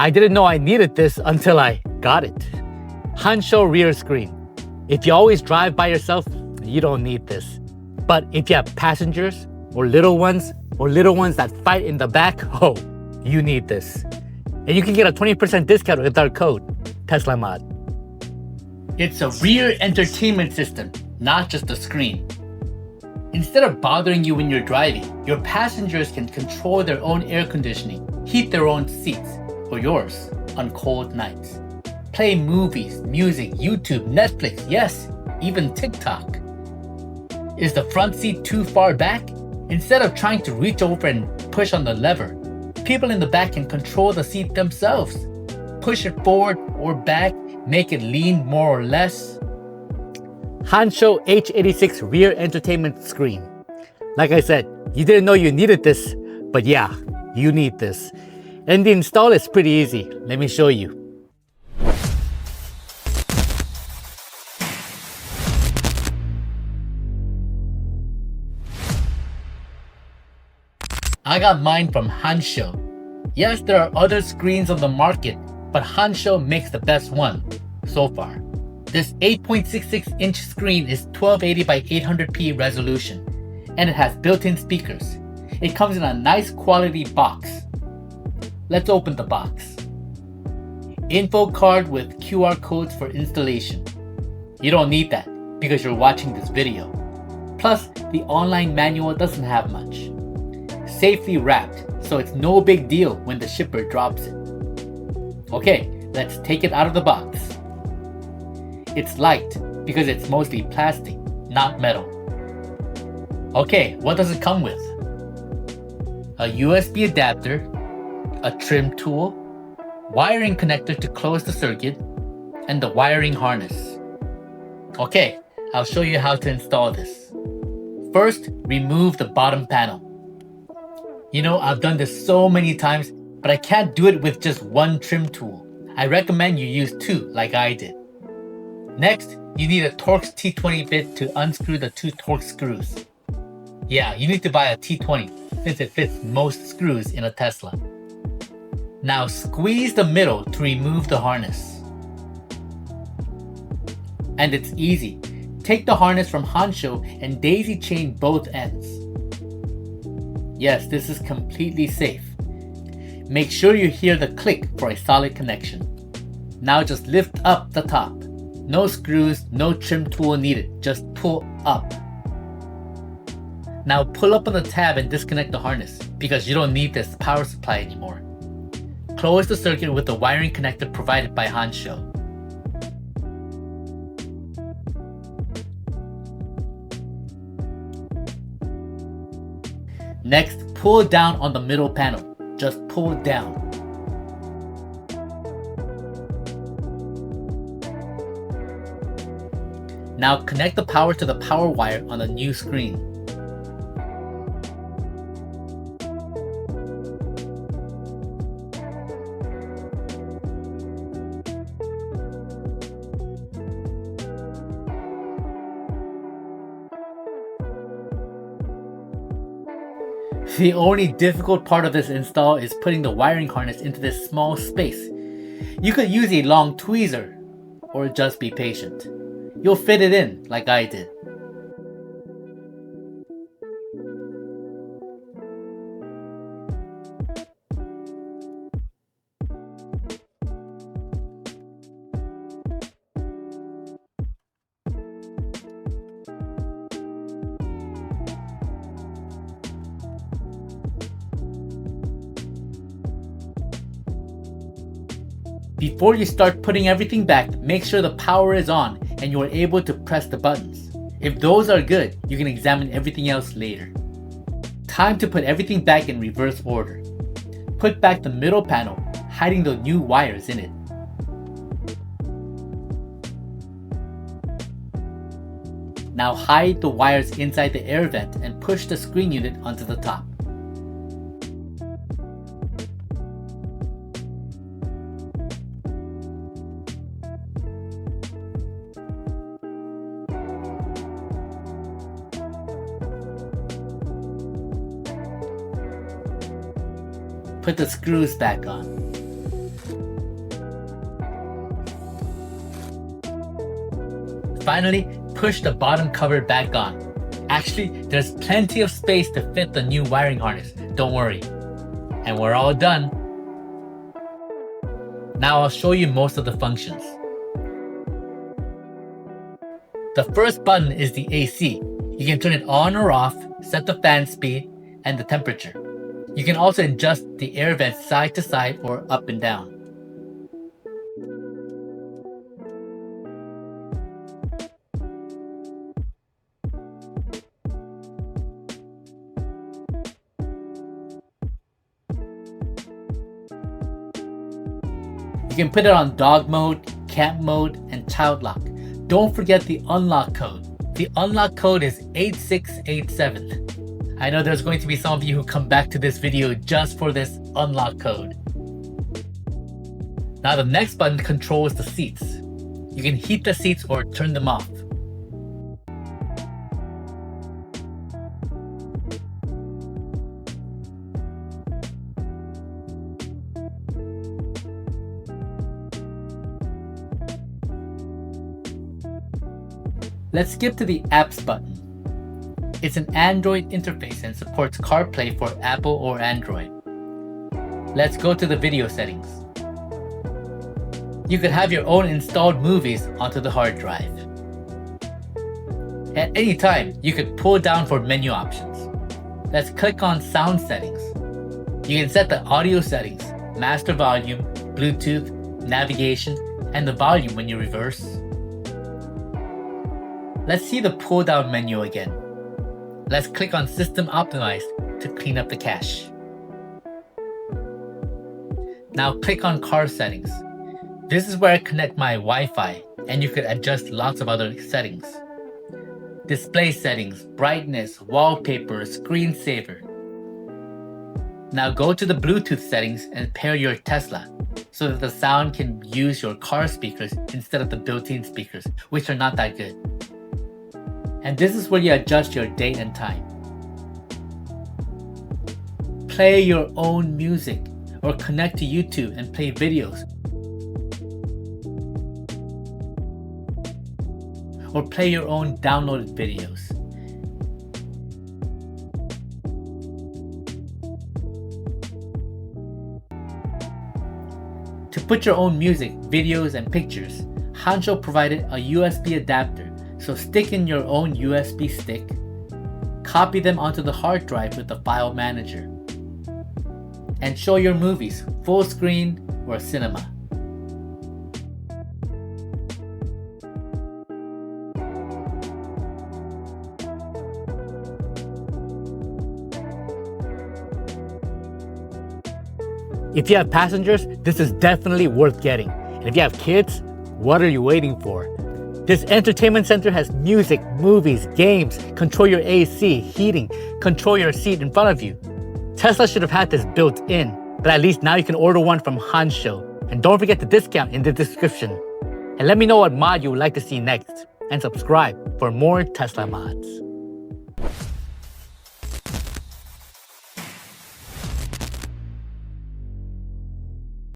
I didn't know I needed this until I got it. Hansho rear screen. If you always drive by yourself, you don't need this. But if you have passengers or little ones that fight in the back, oh, you need this. And you can get a 20% discount with our code, TeslaMod. It's a rear entertainment system, not just a screen. Instead of bothering you when you're driving, your passengers can control their own air conditioning, heat their own seats, or yours, on cold nights. Play movies, music, YouTube, Netflix, yes, even TikTok. Is the front seat too far back? Instead of trying to reach over and push on the lever, people in the back can control the seat themselves. Push it forward or back, make it lean more or less. Hansho H86 rear entertainment screen. Like I said, you didn't know you needed this, but yeah, you need this. And the install is pretty easy. Let me show you. I got mine from Hansho. Yes, there are other screens on the market, but Hansho makes the best one so far. This 8.66-inch screen is 1280 by 800p resolution, and it has built-in speakers. It comes in a nice quality box. Let's open the box. Info card with QR codes for installation. You don't need that because you're watching this video. Plus, the online manual doesn't have much. Safely wrapped, so it's no big deal when the shipper drops it. Okay, let's take it out of the box. It's light because it's mostly plastic, not metal. Okay, what does it come with? A USB adapter, a trim tool, wiring connector to close the circuit, and the wiring harness. Okay, I'll show you how to install this. First, remove the bottom panel. You know, I've done this so many times, but I can't do it with just one trim tool. I recommend you use two like I did. Next, you need a Torx T20 bit to unscrew the two Torx screws. Yeah, you need to buy a T20 since it fits most screws in a Tesla. Now squeeze the middle to remove the harness. And it's easy. Take the harness from Hansho and daisy chain both ends. Yes, this is completely safe. Make sure you hear the click for a solid connection. Now just lift up the top. No screws, no trim tool needed, just pull up. Now pull up on the tab and disconnect the harness because you don't need this power supply anymore. Close the circuit with the wiring connector provided by Hansho. Next, pull down on the middle panel. Just pull down. Now connect the power to the power wire on the new screen. The only difficult part of this install is putting the wiring harness into this small space. You could use a long tweezer or just be patient. You'll fit it in like I did. Before you start putting everything back, make sure the power is on and you are able to press the buttons. If those are good, you can examine everything else later. Time to put everything back in reverse order. Put back the middle panel, hiding the new wires in it. Now hide the wires inside the air vent and push the screen unit onto the top. Put the screws back on. finally, push the bottom cover back on. Actually, there's plenty of space to fit the new wiring harness, don't worry. And we're all done. Now I'll show you most of the functions. The first button is the AC. You can turn it on or off, set the fan speed, and the temperature. You can also adjust the air vents side to side or up and down. You can put it on dog mode, camp mode, and child lock. Don't forget the unlock code. The unlock code is 8687. I know there's going to be some of you who come back to this video just for this unlock code. Now the next button controls the seats. You can heat the seats or turn them off. Let's skip to the apps button. It's an Android interface and supports CarPlay for Apple or Android. Let's go to the video settings. You could have your own installed movies onto the hard drive. At any time, you could pull down for menu options. Let's click on sound settings. You can set the audio settings, master volume, Bluetooth, navigation, and the volume when you reverse. Let's see the pull down menu again. Let's click on System Optimized to clean up the cache. Now click on car settings. This is where I connect my Wi-Fi, and you could adjust lots of other settings. Display settings, brightness, wallpaper, screensaver. Now go to the Bluetooth settings and pair your Tesla so that the sound can use your car speakers instead of the built-in speakers, which are not that good. And this is where you adjust your date and time. Play your own music or connect to YouTube and play videos. Or play your own downloaded videos. To put your own music, videos, and pictures, Hansho provided a USB adapter. So stick in your own USB stick, copy them onto the hard drive with the file manager, and show your movies full screen or cinema. If you have passengers, this is definitely worth getting. And if you have kids, what are you waiting for? This entertainment center has music, movies, games, control your AC, heating, control your seat in front of you. Tesla should have had this built in, but at least now you can order one from Hansho. And don't forget the discount in the description. And let me know what mod you would like to see next. And subscribe for more Tesla mods.